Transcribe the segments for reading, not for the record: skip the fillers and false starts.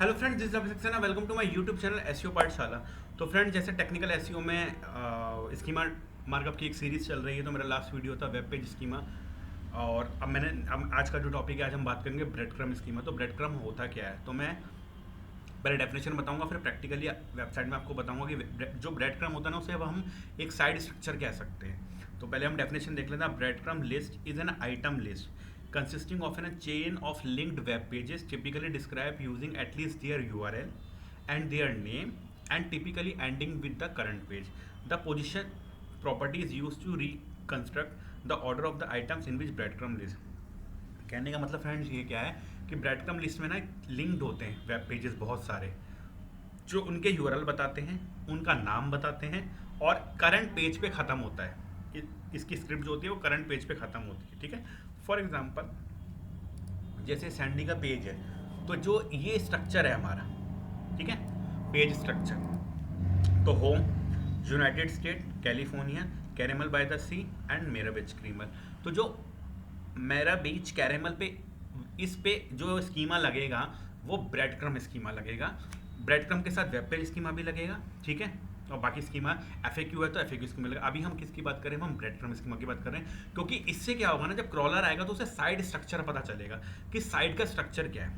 Hello friends, this is Abhishek Sinha. Welcome to my YouTube channel SEO Pathshala. तो friend, जैसे technical SEO में schema markup की एक सीरीज़ चल रही है, तो मेरा लास्ट वीडियो था वेब पेज स्कीमा। और अब आज का जो टॉपिक है, आज हम बात करेंगे ब्रेड क्रम स्कीमा। तो ब्रेड क्रम होता क्या है, तो मैं पहले डेफिनेशन बताऊंगा, फिर प्रैक्टिकली वेबसाइट में आपको बताऊंगा कि जो ब्रेड क्रम होता है ना, उसे अब हम एक साइड स्ट्रक्चर कह सकते हैं। तो पहले हम डेफिनेशन देख लेते हैं। Bread crumb list is an item list consisting of a chain of linked web pages typically described using at least their URL and their name and typically ending with the current page. The position property is used to reconstruct the order of the items in which breadcrumb list. कहने का मतलब friends ये क्या है कि ब्रेडक्रम list में ना linked होते हैं वेब पेजेस बहुत सारे, जो उनके यूआरएल बताते हैं, उनका नाम बताते हैं और करंट पेज पे ख़त्म होता है। इसकी स्क्रिप्ट जो होती है वो करंट पेज पे ख़त्म होती है। ठीक है, फॉर एग्जांपल जैसे सैंडी का पेज है, तो जो ये स्ट्रक्चर है हमारा, ठीक है, पेज स्ट्रक्चर, तो home, United State, California, Carmel by the sea and मेरा बीच क्रीमल। तो जो मेरा बीच कैरेमल पे, इस पे जो स्कीमा लगेगा वो ब्रेड क्रम स्कीमा लगेगा। ब्रेड क्रम के साथ वेब पेज स्कीमा भी लगेगा, ठीक है, और बाकी स्कीमा एफएक्यू है तो एफएक्यू स्कीमा लगेगा। अभी हम किसकी बात कर रहे हैं, हम ब्रेड क्रम स्कीमा की बात कर रहे हैं, क्योंकि इससे क्या होगा ना, जब क्रॉलर आएगा तो उसे साइड स्ट्रक्चर पता चलेगा कि साइड का स्ट्रक्चर क्या है।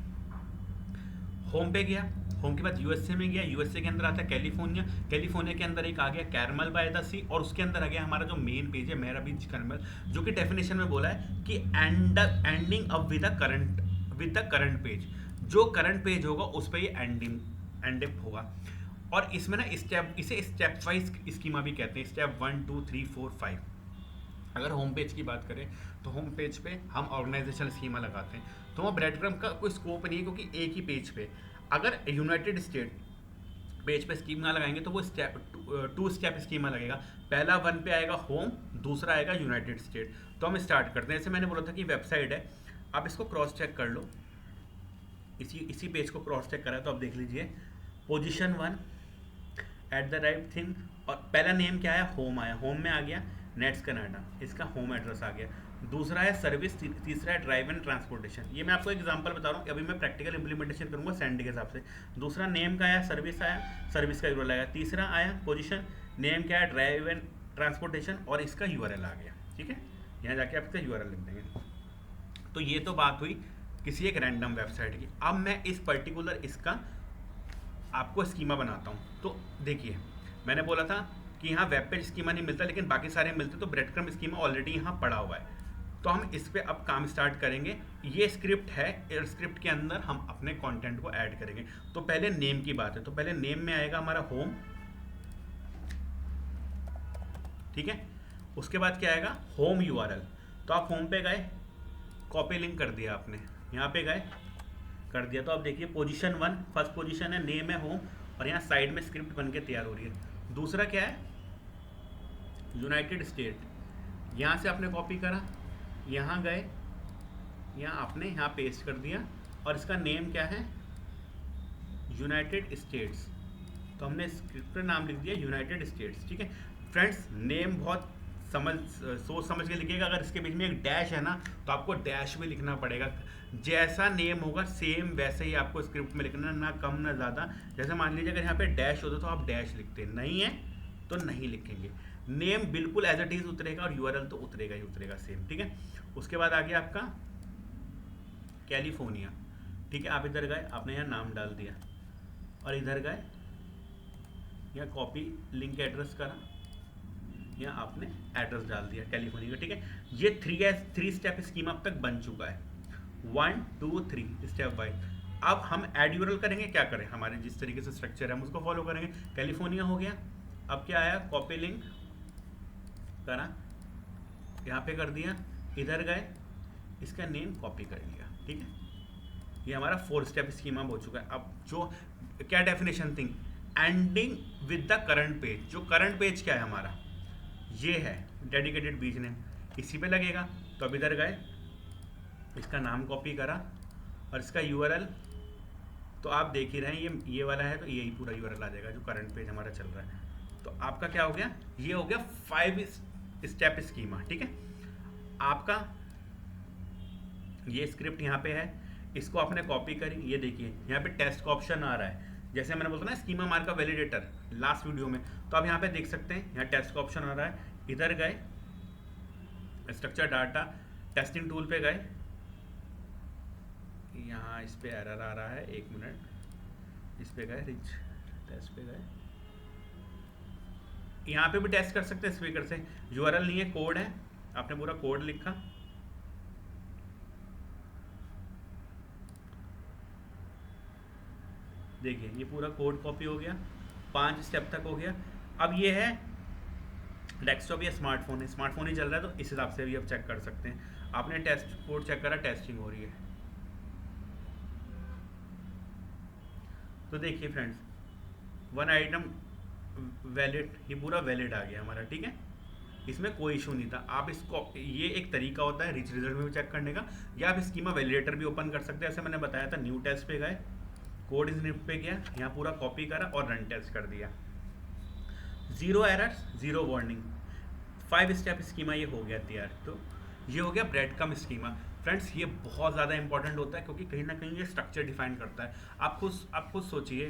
होम पे गया, होम के बाद यूएसए में गया, यूएसए के अंदर आता है कैलिफोर्निया, कैलिफोर्निया के अंदर एक आ गया कैरमल बाय द सी, और उसके अंदर आ गया हमारा जो मेन पेज है मेरा बीच कैरमल, जो कि डेफिनेशन में बोला है कि ending up with the current page. जो करंट पेज होगा उस पर ये एंड होगा। और इसमें ना इसे स्टेप वाइज स्कीमा भी कहते हैं, स्टेप 1 2 3 4 5। अगर होम पेज की बात करें तो होम पेज पे हम ऑर्गेनाइजेशन स्कीमा लगाते हैं, तो वहाँ ब्रेड क्रम का कोई स्कोप नहीं है, क्योंकि एक ही पेज पे अगर यूनाइटेड स्टेट पेज पे स्कीमा लगाएंगे तो वो टू स्टेप स्कीमा लगेगा। पहला 1 पे आएगा होम, दूसरा आएगा यूनाइटेड स्टेट। तो हम स्टार्ट करते हैं। जैसे मैंने बोला था कि वेबसाइट है, आप इसको क्रॉस चेक कर लो, इसी पेज को क्रॉस चेक करा तो आप देख लीजिए position 1 at the right thing, और पहला नेम क्या है, होम आया, होम में आ गया नेट्स कनाडा, इसका होम एड्रेस आ गया। दूसरा है सर्विस, तीसरा है ड्राइव एंड ट्रांसपोर्टेशन। ये मैं आपको एग्जांपल बता रहा हूँ, अभी मैं प्रैक्टिकल इंप्लीमेंटेशन करूँगा सैंडी के हिसाब से। दूसरा नेम का आया, सर्विस आया, सर्विस का यूआरएल आया। तीसरा आया पोजीशन, नेम क्या है, ड्राइव एंड ट्रांसपोर्टेशन, और इसका यूआरएल आ गया। ठीक है, यहाँ जाके आप इसका यूआरएल लिख देंगे। तो ये तो बात हुई किसी एक रैंडम वेबसाइट की। अब मैं इस पर्टिकुलर इसका आपको स्कीमा बनाता हूँ। तो देखिए, मैंने बोला था कि यहाँ वेब पेज स्कीमा नहीं मिलता, लेकिन बाकी सारे मिलते, तो ब्रेड क्रम स्कीमा ऑलरेडी यहाँ पड़ा हुआ है। तो हम इस पे अब काम स्टार्ट करेंगे। ये स्क्रिप्ट है, इस स्क्रिप्ट के अंदर हम अपने कंटेंट को ऐड करेंगे। तो पहले नेम की बात है, तो पहले नेम में आएगा हमारा होम, ठीक है। उसके बाद क्या आएगा, होम यूआरएल। तो आप होम पे गए, कॉपी लिंक कर दिया आपने, यहाँ पे गए कर दिया, तो आप देखिए पोजीशन 1 फर्स्ट पोजीशन है, नेम है होम, और यहाँ साइड में स्क्रिप्ट बन के तैयार हो रही है। दूसरा क्या है, यूनाइटेड स्टेट, यहाँ से आपने कॉपी करा, यहाँ गए, यहाँ आपने यहाँ पेस्ट कर दिया, और इसका नेम क्या है, यूनाइटेड स्टेट्स। तो हमने स्क्रिप्ट का नाम लिख दिया यूनाइटेड स्टेट्स। ठीक है फ्रेंड्स, नेम बहुत सोच समझ के लिखिएगा। अगर इसके बीच में एक डैश है ना, तो आपको डैश भी लिखना पड़ेगा। जैसा नेम होगा सेम वैसे ही आपको स्क्रिप्ट में लिखना, ना कम ना ज़्यादा। जैसे मान लीजिए अगर यहाँ पे डैश होता तो आप डैश लिखते, नहीं है तो नहीं लिखेंगे। नेम बिल्कुल एज इट इज़ उतरेगा, और यूआरएल तो उतरेगा ही उतरेगा सेम। ठीक है, उसके बाद आ गया आपका कैलिफोर्निया। ठीक है, आप इधर गए, आपने यहाँ नाम डाल दिया, और इधर गए, यहाँ कॉपी लिंक एड्रेस करा, यहाँ आपने एड्रेस डाल दिया कैलिफोर्निया का। ठीक है, ये थ्री स्टेप स्कीम अब तक बन चुका है, 1 2 3 स्टेप वाइज। अब हम एड यूआरएल करेंगे, क्या करें, हमारे जिस तरीके से स्ट्रक्चर है हम उसको फॉलो करेंगे। कैलिफोर्निया हो गया, अब क्या आया, कॉपी लिंक करा, यहाँ पे कर दिया, इधर गए, इसका नेम कॉपी कर लिया। ठीक है, ये हमारा 4 स्टेप स्कीमा हो चुका है। अब जो क्या डेफिनेशन थी, ending with the current page. जो करंट पेज क्या है हमारा, ये है डेडिकेटेड पेज नेम, इसी पे लगेगा। तो अब इधर गए, इसका नाम कॉपी करा, और इसका यूआरएल तो आप देख ही रहे हैं, ये वाला है, तो यही पूरा यूआरएल आ जाएगा जो करंट पेज हमारा चल रहा है। तो आपका क्या हो गया, ये हो गया 5 स्टेप स्कीमा। ठीक है, आपका ये स्क्रिप्ट यहाँ पे है, इसको आपने कॉपी करी, ये देखिए यहाँ पे टेस्ट का ऑप्शन आ रहा है, जैसे मैंने बोलता ना schema markup validator last video में, तो आप यहाँ पे देख सकते हैं यहाँ टेस्ट का ऑप्शन आ रहा है। इधर गए स्ट्रक्चर डाटा टेस्टिंग टूल पे गए, यहाँ इस पे एरर आ रहा है, 1 मिनट, इस पे गए रिच टेस्ट पे गए, यहाँ पे भी टेस्ट कर सकते हैं स्पीकर से। यूआरएल नहीं है, कोड है, आपने पूरा कोड लिखा, देखिए ये पूरा कोड कॉपी हो गया, 5 स्टेप तक हो गया। अब ये है डेस्कटॉप या स्मार्टफोन है, स्मार्टफोन ही चल रहा है तो इस हिसाब से भी आप चेक कर सकते हैं। आपने टेस्ट कोड चेक करा, टेस्टिंग हो रही है। तो देखिए फ्रेंड्स, 1 आइटम वैलिड, ये पूरा वैलिड आ गया हमारा, ठीक है, इसमें कोई इशू नहीं था। आप इसको, ये एक तरीका होता है रिच रिजल्ट में भी चेक करने का, या आप स्कीमा वैलिडेटर भी ओपन कर सकते हैं। ऐसे मैंने बताया था, न्यू टेस्ट पे गए, कोड स्निप पे गया, यहाँ पूरा कॉपी करा और रन टेस्ट कर दिया, 0 एरर्स 0 वार्निंग, 5 स्टेप स्कीमा ये हो गया तैयार। तो ये हो गया ब्रेड कम स्कीमा। फ्रेंड्स ये बहुत ज़्यादा इंपॉर्टेंट होता है क्योंकि कहीं ना कहीं ये स्ट्रक्चर डिफाइन करता है। आप खुद सोचिए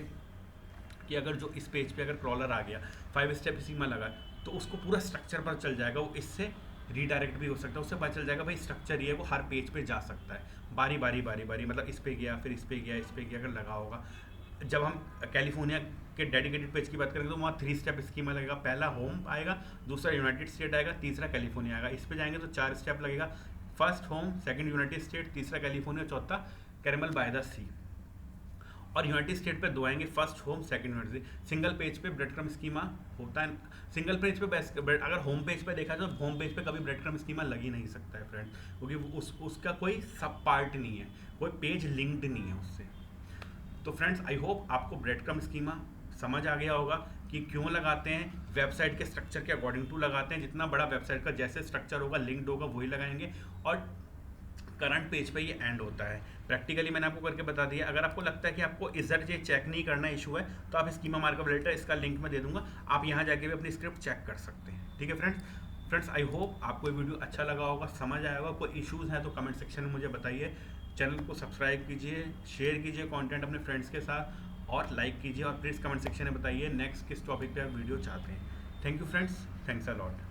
कि अगर जो इस पेज पे अगर क्रॉलर आ गया, 5 स्टेप स्कीमा लगा, तो उसको पूरा स्ट्रक्चर पर चल जाएगा, वो इससे रीडायरेक्ट भी हो सकता है, उससे पता चल जाएगा भाई स्ट्रक्चर ये है, वो हर पेज पे जा सकता है, बारी बारी मतलब इस पे गया, फिर इस पे गया, इस पे गया, अगर लगा होगा। जब हम कैलिफोर्निया के डेडिकेटेड पेज की बात करेंगे तो वहाँ 3 स्टेप स्कीमा लगेगा, पहला होम आएगा, दूसरा यूनाइटेड स्टेट आएगा, तीसरा कैलिफोर्निया आएगा। इस पे जाएंगे तो 4 स्टेप लगेगा, first home, second United state, तीसरा कैलिफोर्निया, चौथा कैरेमल बाय द सी। और यूनाइटेड स्टेट पे 2 आएंगे, first home, second United. Single page पे ब्रेड क्रम स्कीमा होता है, सिंगल पेज पे बेस्ट, अगर होम पेज पे देखा जाए तो होम पेज पे कभी ब्रेड क्रम स्कीमा लग ही नहीं सकता है फ्रेंड, क्योंकि उसका कोई सब पार्ट नहीं है, कोई पेज लिंक्ड नहीं है उससे। तो फ्रेंड्स आई होप आपको ब्रेड क्रम स्कीमा समझ आ गया होगा कि क्यों लगाते हैं, वेबसाइट के स्ट्रक्चर के अकॉर्डिंग टू लगाते हैं, जितना बड़ा वेबसाइट का जैसे स्ट्रक्चर होगा, लिंक्ड होगा, वही लगाएंगे, और करंट पेज पे ये एंड होता है। प्रैक्टिकली मैंने आपको करके बता दिया। अगर आपको लगता है कि आपको इधर ये चेक नहीं करना इशू है, तो आप स्कीमा मार्कअप वैलिडेटर, इसका लिंक मैं दे दूंगा, आप यहाँ जाके भी अपनी स्क्रिप्ट चेक कर सकते हैं, ठीक है फ्रेंड्स आई होप आपको ये वीडियो अच्छा लगा होगा, समझ आया होगा। कोई इश्यूज़ हैं तो कमेंट सेक्शन में मुझे बताइए, चैनल को सब्सक्राइब कीजिए, शेयर कीजिए कंटेंट अपने फ्रेंड्स के साथ, और लाइक कीजिए, और प्लीज़ कमेंट सेक्शन में बताइए नेक्स्ट किस टॉपिक पे आप वीडियो चाहते हैं। Thank you friends, thanks a lot.